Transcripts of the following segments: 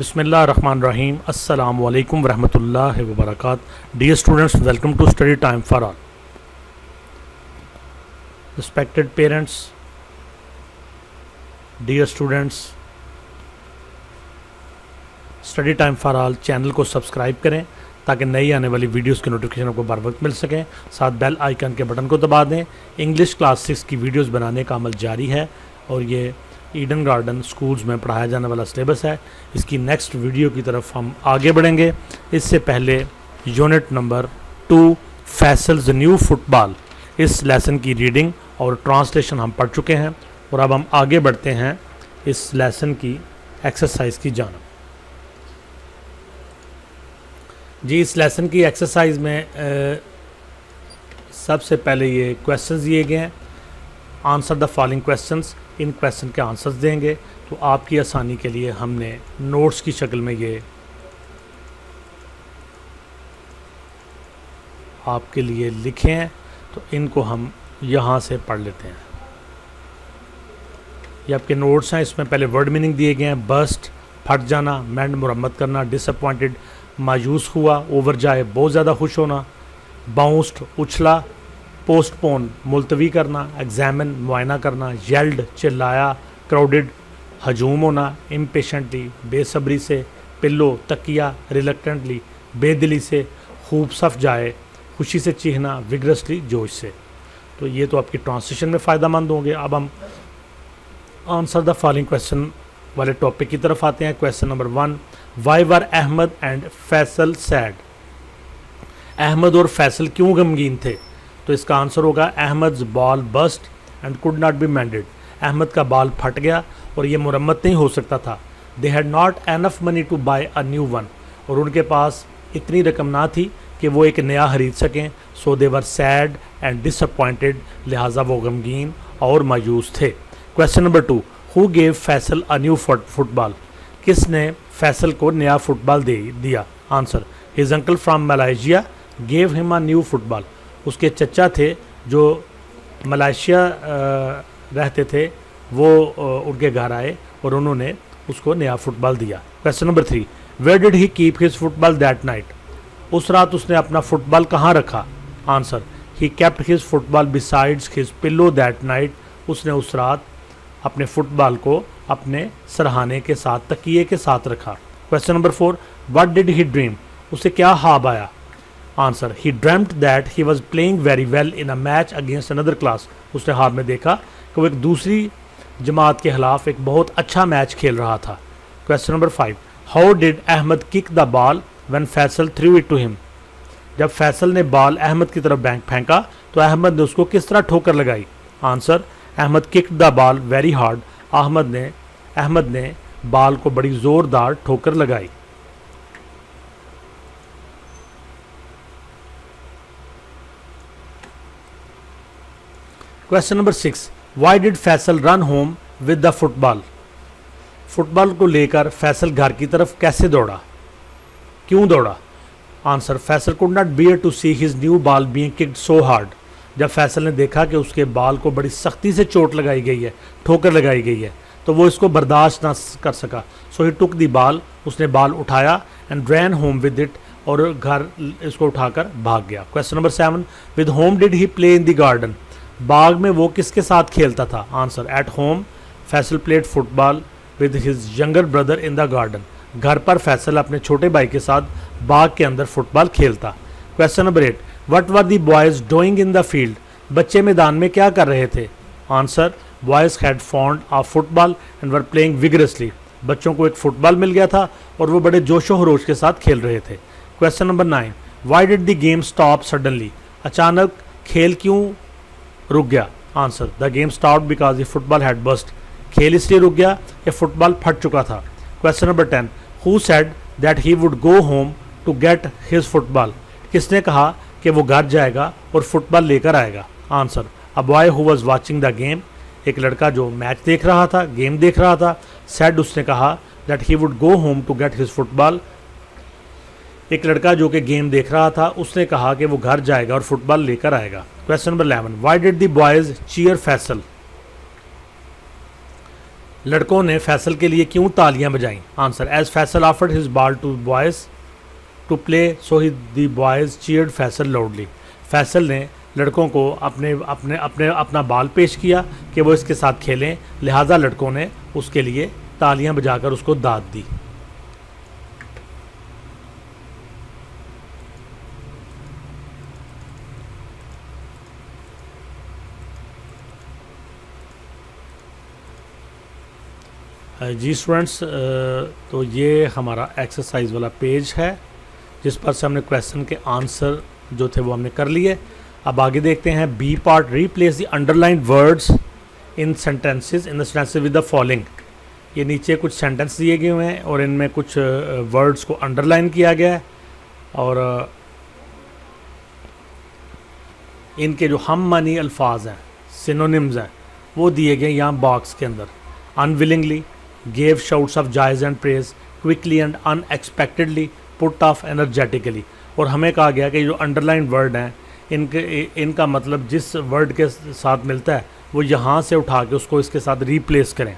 बिस्मिल्लाहिर्रहमानिर्रहीम अस्सलामु अलैकुम वरहमतुल्लाहि वबरकातुहू। Dear students, welcome to Study Time for All. Respected parents, dear students, study time for all channel को subscribe करें ताकि नई आने वाली वीडियोस की नोटिफिकेशन आपको बर वक्त मिल सकें। साथ बेल आइकन के बटन को दबा दें। इंग्लिश क्लास 6 की वीडियोस बनाने का अमल जारी है और ये ईडन गार्डन स्कूल्स में पढ़ाया जाने वाला सिलेबस है। इसकी नेक्स्ट वीडियो की तरफ हम आगे बढ़ेंगे। इससे पहले यूनिट नंबर 2 फैसल्स न्यू फुटबॉल, इस लेसन की रीडिंग और ट्रांसलेशन हम पढ़ चुके हैं और अब हम आगे बढ़ते हैं इस लेसन की एक्सरसाइज की जानब। जी, इस लेसन की एक्सरसाइज में सबसे पहले ये क्वेश्चंस दिए गए हैं। Answer the following questions, in question के आंसर्स देंगे। तो आपकी आसानी के लिए हमने नोट्स की शक्ल में ये आपके लिए लिखे हैं, तो इनको हम यहाँ से पढ़ लेते हैं। ये आपके नोट्स हैं। इसमें पहले वर्ड मीनिंग दिए गए हैं। बस्ट फट जाना, मेंड मुरम्मत करना, डिसअपॉइंटेड मायूस हुआ, ओवर जाए बहुत ज़्यादा खुश होना, बाउंस्ड उछला, पोस्टपोन मुलतवी करना, एग्जामिन मुआयना करना, येल्ड चिल्लाया, क्राउडेड हजूम होना, इम्पेशेंटली बेसब्री से, पिल्लो तकिया, रिलक्टेंटली बेदिली से, खूब सफ जाए खुशी से चीखना, विगरसली जोश से। तो ये तो आपकी ट्रांसलेशन में फ़ायदा मंद होंगे। अब हम आंसर द फॉलोइंग क्वेश्चन वाले टॉपिक की तरफ आते हैं। Question number 1, why were Ahmed and Faisal sad? Ahmed और फैसल क्यों गमगीन थे? तो इसका आंसर होगा Ahmed's ball burst and could not be mended. Ahmed का बाल फट गया और ये मुरम्मत नहीं हो सकता था। They had not enough money to buy a new one, और उनके पास इतनी रकम ना थी कि वो एक नया खरीद सकें। सो दे वर सैड एंड डिसअपॉइंटेड, लिहाजा वो गमगीन और मायूस थे। Question number 2, who gave Faisal a new football? किसने फैसल को नया फुटबॉल दिया? Answer, his uncle from Malaysia gave him a new football. उसके चचा थे जो मलेशिया रहते थे, वो उनके घर आए और उन्होंने उसको नया फुटबॉल दिया। Question number 3, where did he keep his football that night? उस रात उसने अपना फुटबॉल कहाँ रखा? Answer, he kept his football besides his pillow that night. उसने उस रात अपने फुटबॉल को अपने सरहाने के साथ, तकिए के साथ रखा। Question number 4, what did he dream? उसे क्या ख्वाब आया? Answer, he dreamed that he was playing very well in a match against another class. उसने ख्वाब में देखा कि वो एक दूसरी जमात के खिलाफ एक बहुत अच्छा मैच खेल रहा था। Question number 5, how did Ahmed kick the ball when Faisal threw it to him? जब फैसल ने बॉल अहमद की तरफ फेंका तो अहमद ने उसको किस तरह ठोकर लगाई? Answer, Ahmed kicked the ball very hard. Ahmed ने बॉल को बड़ी ज़ोरदार ठोकर लगाई। Question number 6, why did Faisal run home with the football? Football को लेकर फैसल घर की तरफ कैसे दौड़ा? क्यों दौड़ा? Answer, Faisal could not bear to see his new ball being kicked so hard. जब फैसल ने देखा कि उसके बाल को बड़ी सख्ती से चोट लगाई गई है, ठोकर लगाई गई है, तो वो इसको बर्दाश्त ना कर सका। सो ही टुक दी बॉल, उसने बाल उठाया and ran home with it, और घर इसको उठाकर भाग गया। Question number 7, with whom did he play in the garden? बाग में वो किसके साथ खेलता था? Answer, at home Faisal played football with his younger brother in the garden. घर पर फैसल अपने छोटे भाई के साथ बाग के अंदर फुटबॉल खेलता। Question number 8, what were the boys doing in the field? बच्चे मैदान में क्या कर रहे थे? Answer, boys had found a football and were playing vigorously. बच्चों को एक फुटबॉल मिल गया था और वो बड़े जोशो खरोश के साथ खेल रहे थे। Question number 9, why did the game stop suddenly? अचानक खेल क्यों रुक गया? Answer, the game stop because the football had bust. खेल इसलिए रुक गया कि फुटबॉल फट चुका था। Question number 10, who said that he would go home to get his football? किसने कहा कि वो घर जाएगा और फुटबॉल लेकर आएगा? Answer, a boy who was watching the game. एक लड़का जो मैच देख रहा था, गेम देख रहा था। सेड, उसने कहा, that he would go home to get his football. एक लड़का जो कि गेम देख रहा था, उसने कहा कि वो घर जाएगा और फुटबॉल लेकर आएगा। Question number 11, why did the boys cheer Faisal? लड़कों ने फैसल के लिए क्यों तालियां बजाईं? Answer, as Faisal offered his ball to boys to play so he the boys cheered Faisal loudly. Faisal ने लड़कों को अपना बाल पेश किया कि वो इसके साथ खेलें, लिहाजा लड़कों ने उसके लिए तालियां बजाकर उसको दाद दी। जी स्टूडेंट्स, तो ये हमारा एक्सरसाइज वाला पेज है जिस पर से हमने क्वेश्चन के आंसर जो थे वो हमने कर लिए। अब आगे देखते हैं B part, replace the underlined words in sentences with the following. ये नीचे कुछ सेंटेंस दिए गए हुए हैं और इनमें कुछ वर्ड्स को अंडरलाइन किया गया है और इनके जो हम मानी अल्फाज हैं, सिनोनिम्स हैं, वो दिए गए यहाँ बॉक्स के अंदर। Unwillingly, gave shouts of joy and praise, quickly and unexpectedly, put off energetically। और हमें कहा गया कि जो अंडरलाइन वर्ड हैं इनका मतलब जिस वर्ड के साथ मिलता है वो यहाँ से उठा के उसको इसके साथ रिप्लेस करें।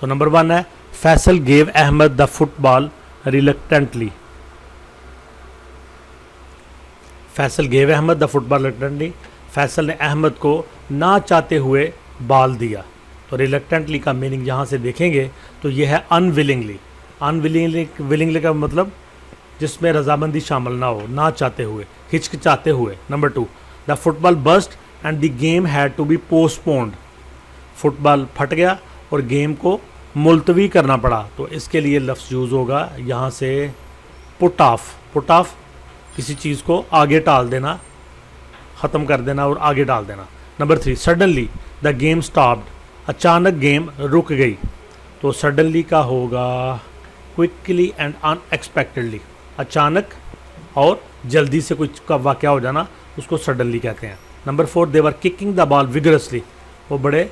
तो नंबर 1 है Faisal gave Ahmed the football reluctantly. Faisal gave Ahmed the football reluctantly, Faisal ने अहमद को ना चाहते हुए बाल दिया। तो रिलक्टेंटली का मीनिंग यहाँ से देखेंगे तो यह है अनविलिंगली। विलिंगली का मतलब जिसमें रजामंदी शामिल ना हो, ना चाहते हुए, हिचकिचाते हुए। Number 2, the football bust and the game had to be postponed. Football फट गया और गेम को मुलतवी करना पड़ा। तो इसके लिए लफ्ज़ यूज़ होगा यहाँ से पुट ऑफ। पुट ऑफ किसी चीज़ को आगे टाल देना, ख़त्म कर देना और आगे डाल देना। Number 3, suddenly the game stopped. अचानक गेम रुक गई। तो सडनली का होगा क्विकली एंड अनएक्सपेक्टेडली। अचानक और जल्दी से कुछ का वाक़या हो जाना उसको सडनली कहते हैं। Number 4, they were kicking the ball vigorously. वो बड़े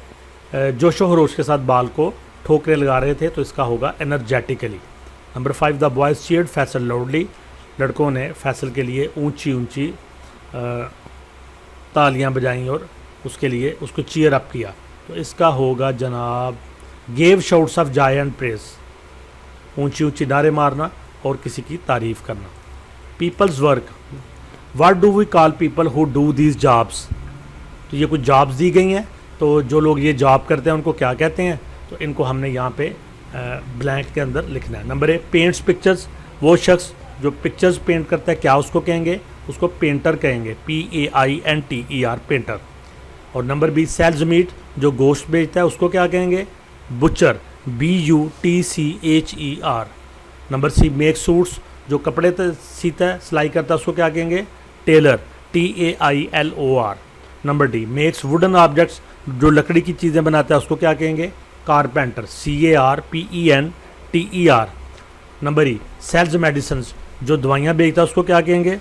जोशो खरोश के साथ बाल को ठोकरे लगा रहे थे, तो इसका होगा energetically. Number 5, the boys cheered Faisal loudly. लड़कों ने फैसल के लिए ऊंची ऊंची तालियां बजाईं और उसके लिए उसको चीयर अप किया। तो इसका होगा जनाब gave shouts of joy and praise. ऊंची ऊंची नारे मारना और किसी की तारीफ़ करना। People's work, what do we call people who do these jobs. तो ये कुछ जॉब्स दी गई हैं, तो जो लोग ये जॉब करते हैं उनको क्या कहते हैं, तो इनको हमने यहाँ पे ब्लैंक के अंदर लिखना है। Number 1, paints pictures. वो शख्स जो पिक्चर्स पेंट करता है क्या उसको कहेंगे, उसको पेंटर कहेंगे, PAINTER, पेंटर। और नंबर 20, सेल्स मीट। जो गोश्त बेचता है उसको क्या कहेंगे, butcher, BUTCHER। Number C, make suits. जो कपड़े सीता है, सिलाई करता है, उसको क्या कहेंगे, tailor, TAILOR। Number D, makes wooden objects. जो लकड़ी की चीज़ें बनाता है उसको क्या कहेंगे, carpenter, CARPENTER। Number E, sells medicine. जो दवाइयाँ बेचता है उसको क्या कहेंगे,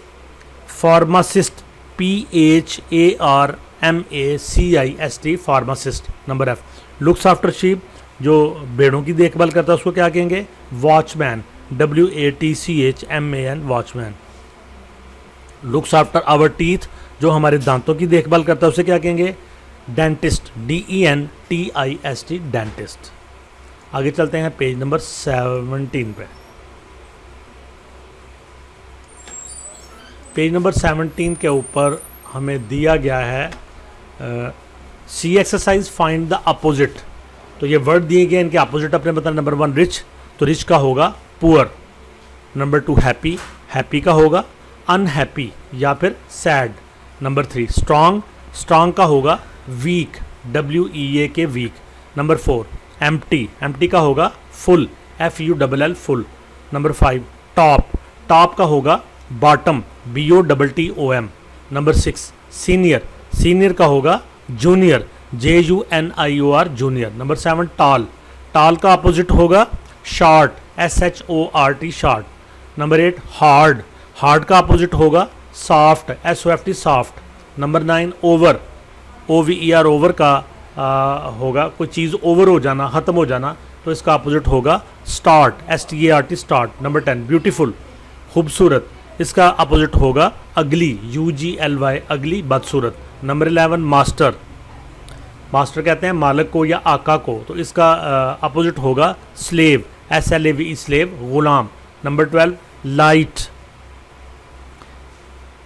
pharmacist, PHARMACIST, pharmacist. Number F, looks after sheep. जो भेड़ों की देखभाल करता है उसको क्या कहेंगे, watchman, WATCHMAN, watchman. Looks after our teeth. जो हमारे दांतों की देखभाल करता है उसे क्या कहेंगे, डेंटिस्ट, DENTIST, डेंटिस्ट। आगे चलते हैं पेज नंबर 17 पे। पेज नंबर 17 के ऊपर हमें दिया गया है सी एक्सरसाइज फाइंड द अपोजिट। तो ये वर्ड दिए गए, इनके अपोजिट अपने बताना। Number 1, rich. तो रिच का होगा पुअर। Number 2, happy. हैप्पी का होगा अनहैप्पी या फिर सैड। Number 3, strong. स्ट्रॉन्ग का होगा weak, WEAK, weak. Number 4, empty. Empty का होगा full, FULL, full. Number 5, top. Top का होगा bottom, BOTTOM। Number 6, senior. Senior का होगा junior, JUNIOR, junior. Number 7, tall. Tall का अपोजिट होगा short, SHORT, short. Number 8, hard. Hard का अपोजिट होगा soft, SOFT, soft. Number 9, over. OVER, over का होगा कोई चीज़ ओवर हो जाना, ख़त्म हो जाना, तो इसका अपोजिट होगा start, START, start. Number 10, beautiful, खूबसूरत। इसका अपोजिट होगा अगली, UGLY, अगली, बदसूरत। Number 11, master. मास्टर कहते हैं मालिक को या आका को, तो इसका अपोजिट होगा स्लेव, SLAVE स्लेव, गुलाम। नंबर 12 लाइट,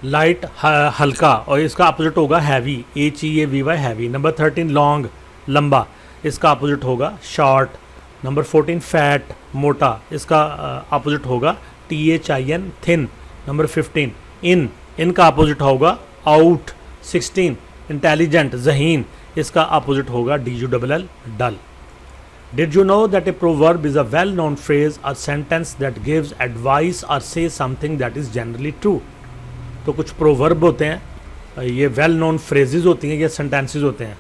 लाइट हल्का, और इसका अपोजिट होगा heavy, HEAVY heavy. Number 13 long, लंबा, इसका अपोजिट होगा शॉर्ट। नंबर 14 फैट, मोटा, इसका अपोजिट होगा THIN थिन। नंबर 15 इनका अपोजिट होगा आउट। 16 इंटेलिजेंट, जहीन, इसका अपोजिट होगा DULL dull. Did you know that a proverb is a well-known phrase or sentence that gives advice or says something that is generally true? तो कुछ proverb होते हैं, ये well known phrases होती हैं या सेंटेंसेस होते हैं।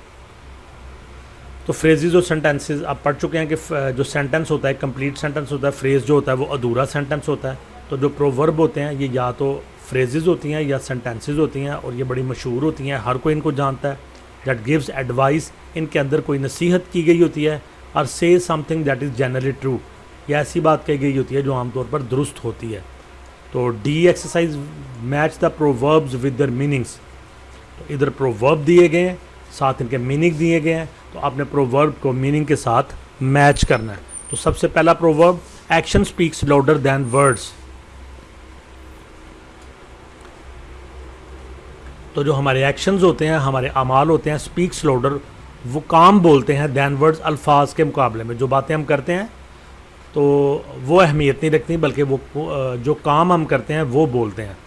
तो फ्रेजेस और सेंटेंसेस आप पढ़ चुके हैं कि जो सेंटेंस होता है कंप्लीट सेंटेंस होता है, फ्रेज जो होता है वो अधूरा सेंटेंस होता है। तो जो प्रोवर्ब होते हैं ये या तो फ्रेजेस होती हैं या सेंटेंसेस होती हैं, और ये बड़ी मशहूर होती हैं, हर कोई इनको जानता है। दैट गिव्स एडवाइस, इनके अंदर कोई नसीहत की गई होती है, और से something that is generally true, या ऐसी बात कही गई होती है जो आमतौर पर दुरुस्त होती है। तो D exercise match the proverbs with their meanings. तो इधर प्रोवर्ब दिए गए हैं, साथ इनके मीनिंग दिए गए हैं, तो आपने प्रोवर्ब को मीनिंग के साथ मैच करना है। तो सबसे पहला proverb, action speaks louder than words. तो जो हमारे एक्शंस होते हैं, हमारे अमाल होते हैं, स्पीक्स लाउडर, वो काम बोलते हैं दैन वर्ड्स, अल्फाज के मुकाबले में। जो बातें हम करते हैं तो वो अहमियत नहीं रखती, बल्कि वो जो काम हम करते हैं वो बोलते हैं।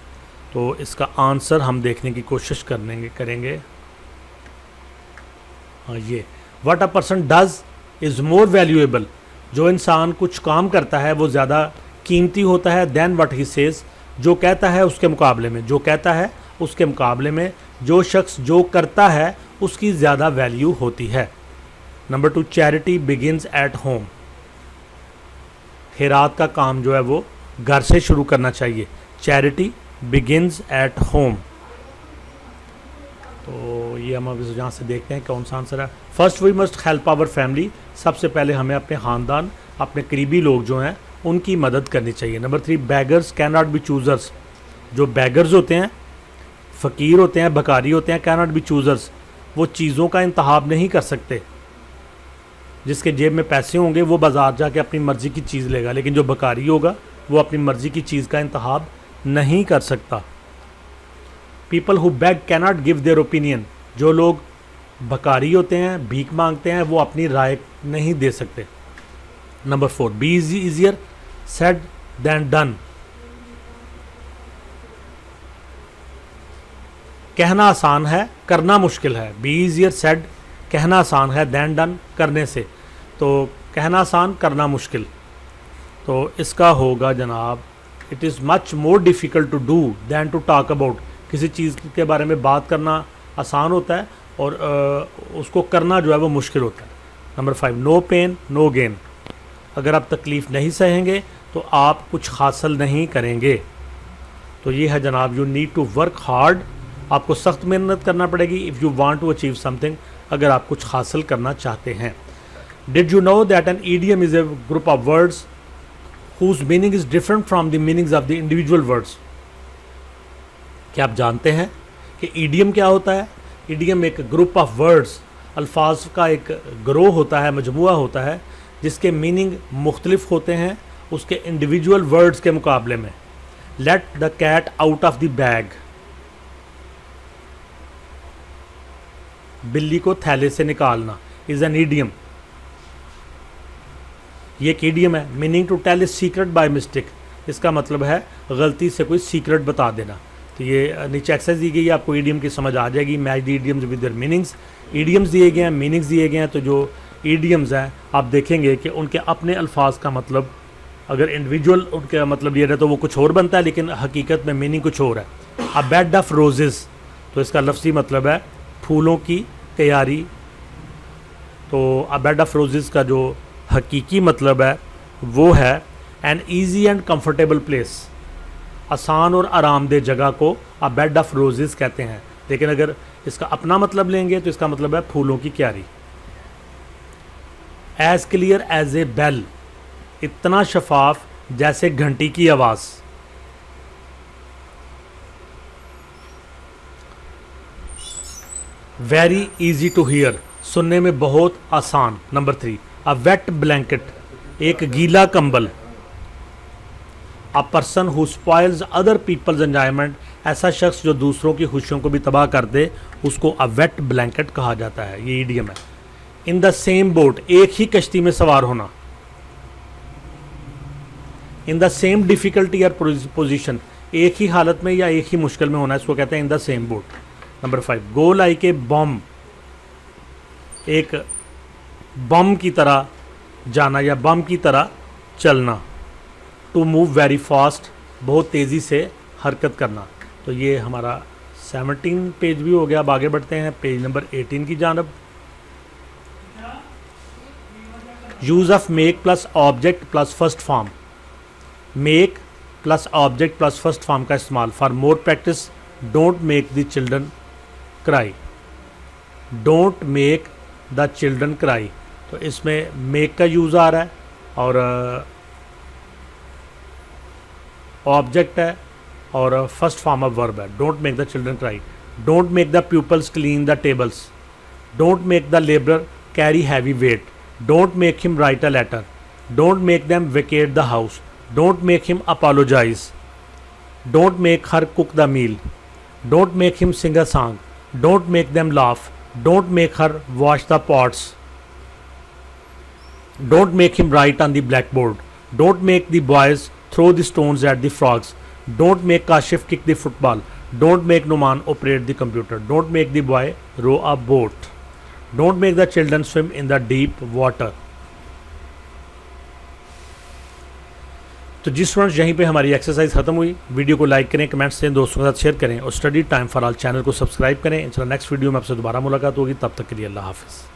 तो इसका आंसर हम देखने की कोशिश करेंगे। हाँ, ये what a person does is more valuable, जो इंसान कुछ काम करता है वो ज़्यादा कीमती होता है दैन व्हाट ही सेज, जो कहता है उसके मुकाबले में। जो कहता है उसके मुकाबले में जो शख्स जो करता है उसकी ज़्यादा वैल्यू होती है। Number 2 charity begins at home, खैरात का काम जो है वो घर से शुरू करना चाहिए। Charity begins at home. तो ये हम अब यहाँ से देखते हैं कौन सा आंसर है। First we must help our family, सबसे पहले हमें अपने ख़ानदान, अपने करीबी लोग जो हैं उनकी मदद करनी चाहिए। Number 3 beggars can not be choosers, जो बैगर्स होते हैं, फ़कीर होते हैं, भकारी होते हैं, कैन नॉट बी चूज़र्स, वो चीज़ों का इंतखाब नहीं कर सकते। जिसके जेब में पैसे होंगे वो बाज़ार जाके अपनी मर्ज़ी की चीज़ लेगा, लेकिन जो भकारी होगा वो अपनी मर्ज़ी की चीज़ का इंतखाब नहीं कर सकता। People who bag can not give their opinion, जो लोग भकारी होते हैं, भीख मांगते हैं, वो अपनी राय नहीं दे सकते। Number 4 be easier said then done, कहना आसान है करना मुश्किल है। बी ईजियर सेड, कहना आसान है, दैन डन, करने से। तो कहना आसान करना मुश्किल, तो इसका होगा जनाब it is much more difficult to do than to talk about, किसी चीज़ के बारे में बात करना आसान होता है और उसको करना जो है वो मुश्किल होता है। Number 5 no pain no gain, अगर आप तकलीफ़ नहीं सहेंगे तो आप कुछ हासिल नहीं करेंगे। तो ये है जनाब, you need to work hard, आपको सख्त मेहनत करना पड़ेगी if you want to achieve something, अगर आप कुछ हासिल करना चाहते हैं। Did you know that an idiom is a group of words whose meaning is different from the meanings of the individual words. क्या आप जानते हैं कि ईडियम क्या होता है? ईडियम एक ग्रुप ऑफ वर्ड्स, अल्फाज का एक ग्रोह होता है, मजमुआ होता है, जिसके मीनिंग मुख्तलिफ होते हैं उसके इंडिविजुअल वर्ड्स के मुकाबले में। Let the cat out of the bag, बिल्ली को थैले से निकालना, इज़ एन ईडियम, ये एक ईडियम है। Meaning to tell a secret by mistake, इसका मतलब है गलती से कोई सीक्रेट बता देना। तो ये नीचे एक्सरसाइज दी गई है, आपको ईडियम की समझ आ जाएगी। Match the idioms with their meanings, idioms दिए गए हैं, मीनिंग्स दिए गए हैं। तो जो ईडियम्स हैं आप देखेंगे कि उनके अपने अल्फाज का मतलब, अगर इंडिविजुअल उनका मतलब ये रहे तो वो कुछ और बनता है, लेकिन हकीकत में मीनिंग कुछ और है। अ बेड ऑफ रोजेस, तो इसका लफ्ज़ी मतलब है फूलों की तैयारी। तो अ बेड ऑफ रोजेस का जो हकीकी मतलब है वो है an easy and comfortable place, आसान और आरामदेह जगह को अ बेड ऑफ रोजेस कहते हैं। लेकिन अगर इसका अपना मतलब लेंगे तो इसका मतलब है फूलों की क्यारी। As clear as a bell, इतना शफाफ जैसे घंटी की आवाज़। वेरी ईजी टू हियर, सुनने में बहुत आसान। नंबर 3, अ वेट ब्लैंकेट, एक गीला कंबल। A person who spoils other people's enjoyment, ऐसा शख्स जो दूसरों की खुशियों को भी तबाह कर दे, उसको अ वेट ब्लैंकेट कहा जाता है। ये ईडियम है। इन द सेम बोट, एक ही कश्ती में सवार होना। इन द सेम डिफिकल्टी और पोजिशन, एक ही हालत में या एक ही मुश्किल में होना, इसको कहते हैं in the same boat. Number 5, go like a bomb, एक बम की तरह जाना या बम की तरह चलना। टू मूव वेरी फास्ट, बहुत तेज़ी से हरकत करना। तो ये हमारा 17 पेज भी हो गया। अब आगे बढ़ते हैं पेज नंबर 18 की जानब। Use of make plus object plus first form, make plus object plus first form का इस्तेमाल। For more practice, don't make the children cry, don't make the children cry. तो इसमें मेक का यूज़ आ रहा है और ऑब्जेक्ट है और फर्स्ट फॉर्म ऑफ वर्ब है। Don't make the children cry, don't make the pupils clean the tables, don't make the labourer carry heavy weight, don't make him write a letter, don't make them vacate the house, don't make him apologise, don't make her cook the meal, don't make him sing a song, don't make them laugh, don't make her wash the pots, don't make him right on the blackboard, don't make the boys throw the stones at the frogs, don't make Kashif kick the football, don't make Numan operate the computer, don't make the boy row a boat, don't make the children swim in the deep water। तो जी students, यहीं पे हमारी exercise खत्म हुई। Video को like करें, comments दें, दोस्तों के साथ शेयर करें और study time for all channel को सब्सक्राइब करें। इंशाल्लाह नेक्स्ट वीडियो में आपसे दोबारा मुलाकात होगी। तब तक के लिए अल्लाह हाफिज़।